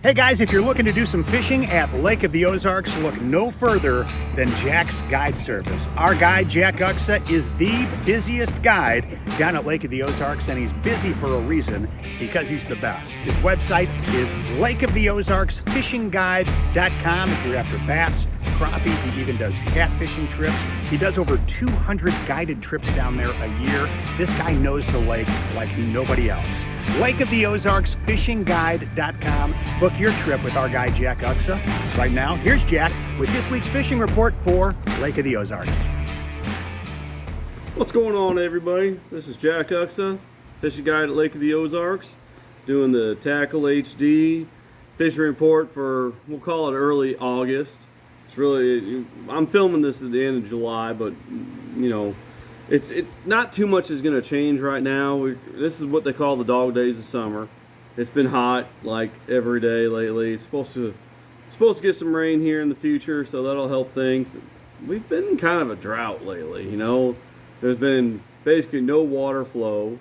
Hey guys, if you're looking to do some fishing at Lake of the Ozarks, look no further than Jack's Guide Service. Our guide, Jack Uxa, is the busiest guide down at Lake of the Ozarks, and he's busy for a reason, because he's the best. His website is lakeoftheozarksfishingguide.com. If you're after bass, crappie, he even does catfishing trips. He does over 200 guided trips down there a year. This guy knows the lake like nobody else. lakeoftheozarksfishingguide.com. Book your trip with our guy Jack Uxa. Right now, here's Jack with this week's fishing report for Lake of the Ozarks. What's going on, everybody? This is Jack Uxa, fishing guide at Lake of the Ozarks, doing the Tackle HD fishing report for, we'll call it early August. It's really, I'm filming this at the end of July, but you know, not too much is going to change right now. This is what they call the dog days of summer. It's been hot like every day lately. It's supposed to get some rain here in the future, so that'll help things. We've been in kind of a drought lately, you know. There's been basically no water flow.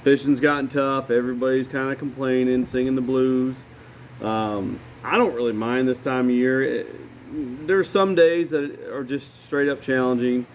Fishing's gotten tough. Everybody's kind of complaining, singing the blues. I don't really mind this time of year. There's some days that are just straight up challenging.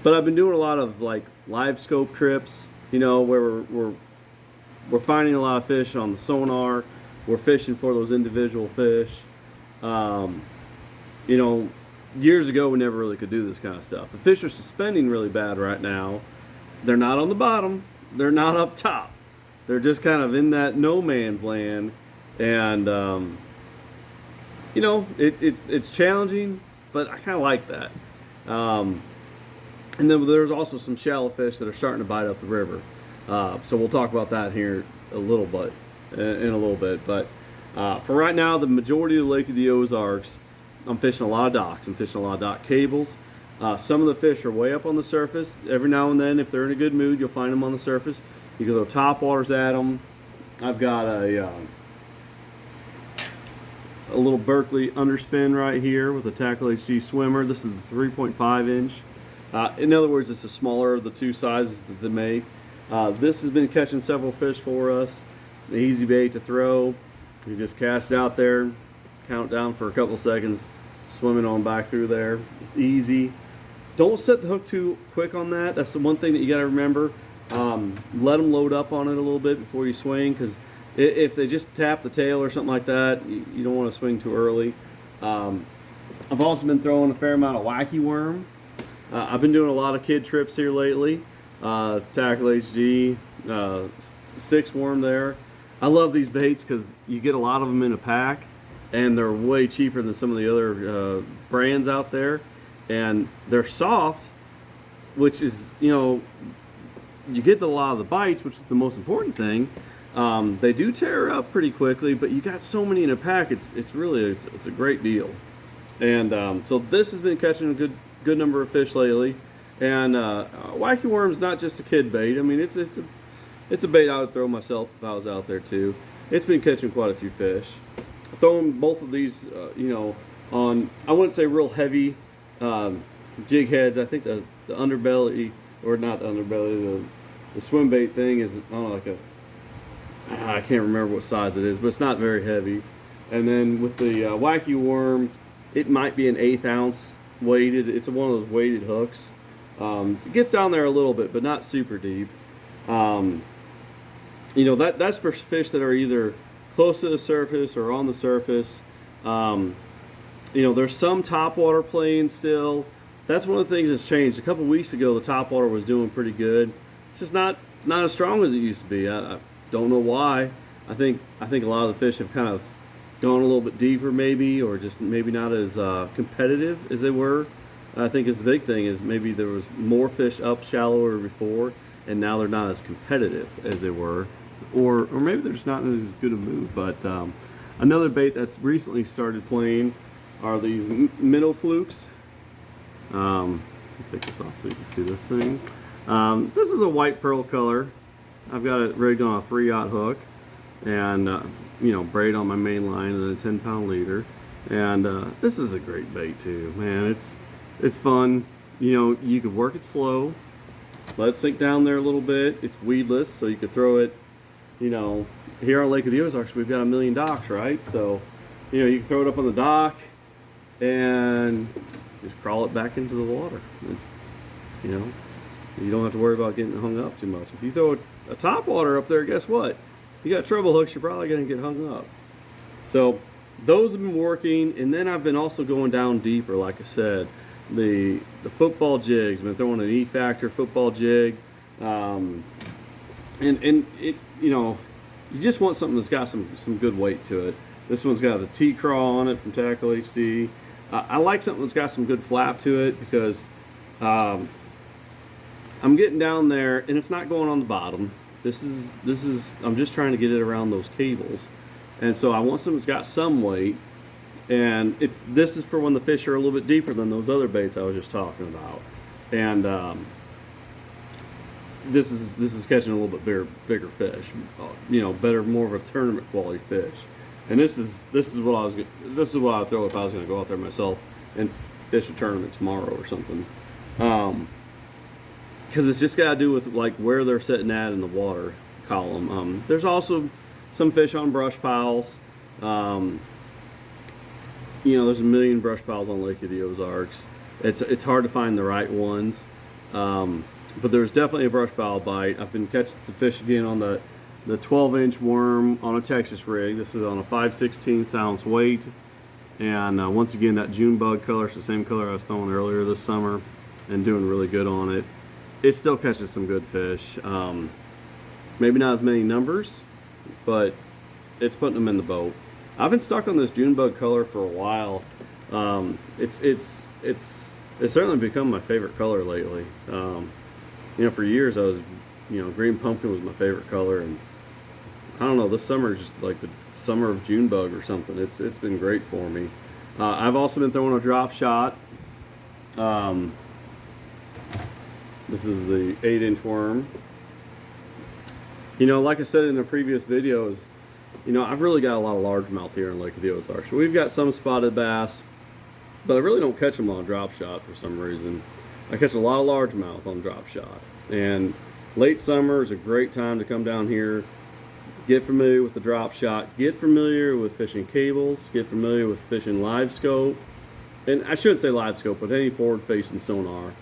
But I've been doing a lot of like live scope trips, you know, where we're finding a lot of fish on the sonar. We're fishing for those individual fish. You know, years ago we never really could do this kind of stuff. The fish are suspending really bad right now. They're not on the bottom. They're not up top. They're just kind of in that no man's land. And, you know, it's challenging, but I kind of like that. And then there's also some shallow fish that are starting to bite up the river. So we'll talk about that here in a little bit. But for right now, the majority of the Lake of the Ozarks, I'm fishing a lot of docks. I'm fishing a lot of dock cables. Some of the fish are way up on the surface. Every now and then, if they're in a good mood, you'll find them on the surface. You can throw top waters at them. I've got a little Berkeley underspin right here with a Tackle HD swimmer. This is the 3.5 inch. In other words, it's the smaller of the two sizes that they make. This has been catching several fish for us. It's an easy bait to throw. You just cast it out there, count down for a couple seconds, swimming on back through there. It's easy. Don't set the hook too quick on that. That's the one thing that you got to remember. Let them load up on it a little bit before you swing, because if they just tap the tail or something like that, you don't want to swing too early. I've also been throwing a fair amount of Wacky Worm. I've been doing a lot of kid trips here lately. Tackle HD, Sticks Worm there. I love these baits because you get a lot of them in a pack, and they're way cheaper than some of the other brands out there. And they're soft, which is, you know, you get a lot of the bites, which is the most important thing. They do tear up pretty quickly, but you got so many in a pack, it's really a great deal. And so this has been catching a good number of fish lately. And Wacky Worm's not just a kid bait. I mean, it's a bait I would throw myself if I was out there too. It's been catching quite a few fish. I'm throwing both of these, you know, on, I wouldn't say real heavy jig heads. I think the underbelly, or not the underbelly, the swim bait thing is, I don't know, like I can't remember what size it is, but it's not very heavy. And then with the Wacky Worm, it might be an 1/8 ounce weighted. It's one of those weighted hooks. It gets down there a little bit, but not super deep. You know, that's for fish that are either close to the surface or on the surface. You know, there's some topwater playing still. That's one of the things that's changed. A couple weeks ago, the topwater was doing pretty good. It's just not as strong as it used to be. I don't know why. I think a lot of the fish have kind of gone a little bit deeper, maybe, or just maybe not as competitive as they were. I think is the big thing is maybe there was more fish up shallower before, and now they're not as competitive as they were, or maybe they're just not in as good a mood. But another bait that's recently started playing are these minnow flukes. Let me take this off so you can see this thing. This is a white pearl color. I've got it rigged on a 3/0 hook, and you know, braid on my main line and a 10-pound leader. And this is a great bait too, man. It's fun. You know, you could work it slow, let it sink down there a little bit. It's weedless, so you could throw it you know, here on Lake of the Ozarks, we've got 1,000,000 docks, right? So, you know, you can throw it up on the dock and just crawl it back into the water. It's, you know, you don't have to worry about getting hung up too much. If you throw a top water up there, guess what? You got treble hooks, you're probably going to get hung up. So those have been working, and then I've been also going down deeper, like I said. The football jigs, I've been throwing an E-Factor football jig. And it, you know, you just want something that's got some good weight to it. This one's got the T-Craw on it from Tackle HD. I like something that's got some good flap to it because I'm getting down there and it's not going on the bottom. This is I'm just trying to get it around those cables, and so I want something that's got some weight. And this is for when the fish are a little bit deeper than those other baits I was just talking about. And this is catching a little bit bigger fish, you know, better, more of a tournament quality fish. And this is what I'd throw if I was going to go out there myself and fish a tournament tomorrow or something. Because it's just got to do with like where they're sitting at in the water column. There's also some fish on brush piles. You know, there's 1,000,000 brush piles on Lake of the Ozarks. It's hard to find the right ones. But there's definitely a brush pile bite. I've been catching some fish again on the 12-inch worm on a Texas rig. This is on a 5/16 ounce weight. And once again, that June bug color is the same color I was throwing earlier this summer, and doing really good on it. It still catches some good fish. Maybe not as many numbers, but it's putting them in the boat. I've been stuck on this June bug color for a while. It's certainly become my favorite color lately. You know, for years I was, you know, green pumpkin was my favorite color, and I don't know, this summer is just like the summer of June bug or something. It's been great for me. I've also been throwing a drop shot. This is the 8-inch worm. You know, like I said in the previous videos, you know, I've really got a lot of largemouth here in Lake of the Ozarks. We've got some spotted bass, but I really don't catch them on drop shot for some reason. I catch a lot of largemouth on drop shot. And late summer is a great time to come down here, get familiar with the drop shot, get familiar with fishing cables, get familiar with fishing live scope. And I shouldn't say live scope, but any forward-facing sonar,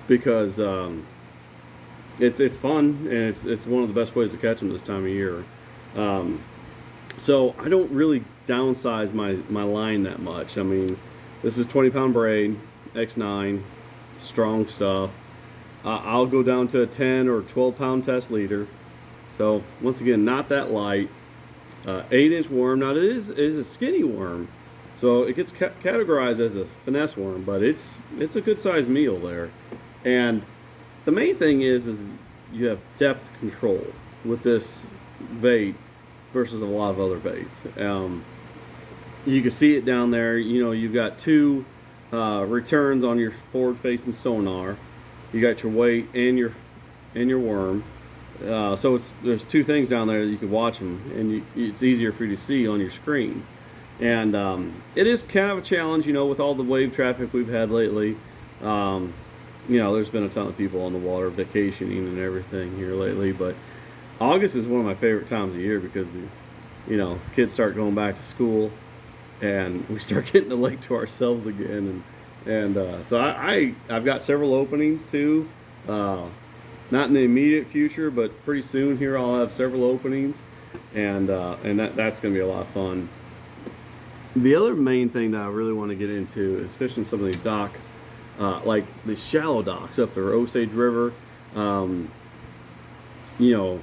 because it's fun, and it's one of the best ways to catch them this time of year. So I don't really downsize my line that much. I mean, this is 20-pound braid, X9, strong stuff. I'll go down to a 10 or 12-pound test leader. So once again, not that light. 8-inch worm. Now it is a skinny worm, so it gets categorized as a finesse worm, but it's a good sized meal there. And the main thing is you have depth control with this bait versus a lot of other baits. You can see it down there. You know, you've got two returns on your forward-facing sonar. You got your weight and your worm. So there's two things down there that you can watch them, and it's easier for you to see on your screen. And it is kind of a challenge, you know, with all the wave traffic we've had lately. You know, there's been a ton of people on the water vacationing and everything here lately, but August is one of my favorite times of year because you know, the kids start going back to school, and we start getting the lake to ourselves again. And so I've got several openings too. Not in the immediate future, but pretty soon here I'll have several openings, and that's going to be a lot of fun. The other main thing that I really want to get into is fishing some of these docks, like the shallow docks up the Osage River. You know,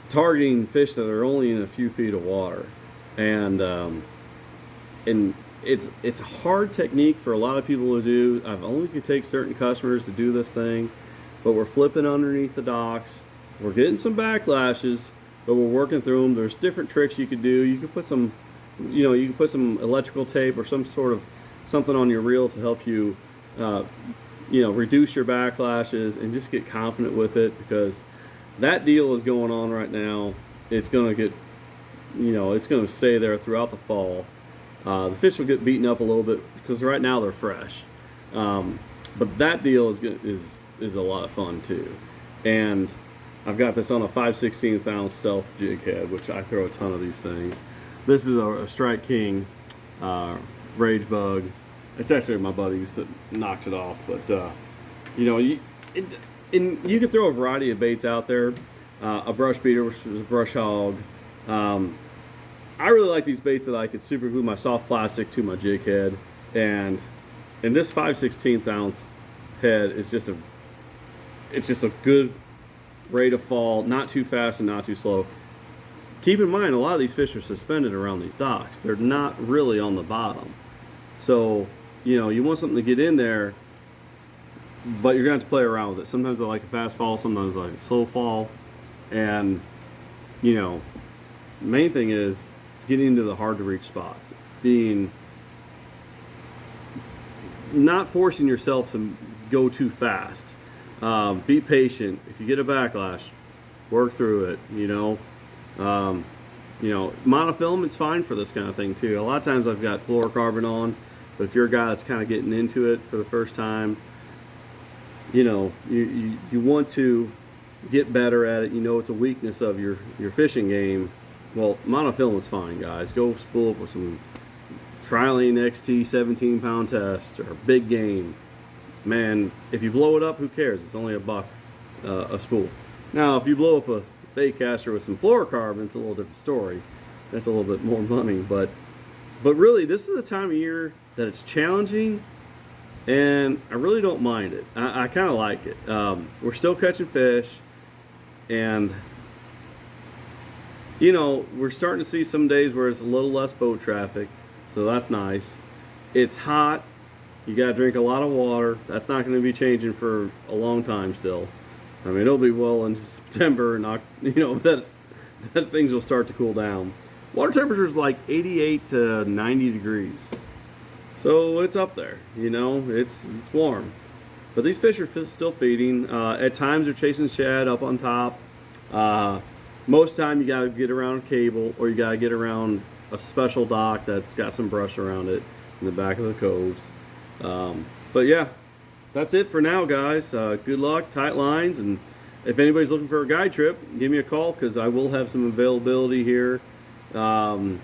targeting fish that are only in a few feet of water, and it's a hard technique for a lot of people to do. I've only could take certain customers to do this thing, but we're flipping underneath the docks. We're getting some backlashes, but we're working through them. There's different tricks you could do. You could put some, you know, you can put some electrical tape or some sort of something on your reel to help you, you know, reduce your backlashes and just get confident with it, because that deal is going on right now. It's going to get, you know, it's going to stay there throughout the fall. The fish will get beaten up a little bit because right now they're fresh, but that deal is a lot of fun too. And I've got this on a 5/16 ounce stealth jig head, which I throw a ton of these things. This is a Strike King Rage Bug. It's actually my buddies that knocks it off, but you know, you can throw a variety of baits out there. A brush beater, which is a brush hog. I really like these baits that I could super glue my soft plastic to my jig head, and this 5/16 ounce head is just a good rate of fall, not too fast and not too slow. Keep in mind, a lot of these fish are suspended around these docks. They're not really on the bottom. So, you know, you want something to get in there, but you're going to have to play around with it. Sometimes I like a fast fall, sometimes I like a slow fall. And, you know, the main thing is getting into the hard to reach spots. Not forcing yourself to go too fast. Be patient. If you get a backlash, work through it, you know. Monofilament's fine for this kind of thing too. A lot of times I've got fluorocarbon on, but if you're a guy that's kind of getting into it for the first time, you know, you want to get better at it. You know it's a weakness of your fishing game. Well, monofilament's fine, guys. Go spool up with some Trilene XT 17-pound test or big game. Man, if you blow it up, who cares? It's only $1 a spool. Now, if you blow up a bait caster with some fluorocarbon, it's a little different story. That's a little bit more money, but really, this is the time of year that it's challenging, and I really don't mind it. I kind of like it. We're still catching fish, and you know, we're starting to see some days where it's a little less boat traffic, so that's nice. It's hot. You got to drink a lot of water. That's not going to be changing for a long time still. I mean, it'll be well into September, and you know that things will start to cool down. Water temperature is like 88 to 90 degrees, so it's up there. You know, it's warm. But these fish are still feeding. At times they're chasing shad up on top. Most of the time you got to get around a cable, or you got to get around a special dock that's got some brush around it in the back of the coves. But yeah, that's it for now, guys. Good luck, tight lines, and if anybody's looking for a guide trip, give me a call, because I will have some availability here. You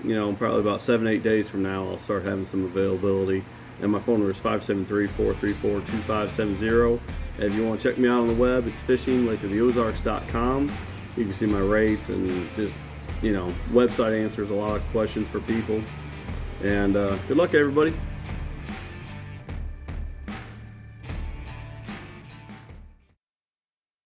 know, probably about 7-8 days from now, I'll start having some availability. And my phone number is 573-434-2570. And if you want to check me out on the web, it's fishinglake-of-the-ozarks.com. You can see my rates and just, you know, website answers a lot of questions for people. And good luck, everybody.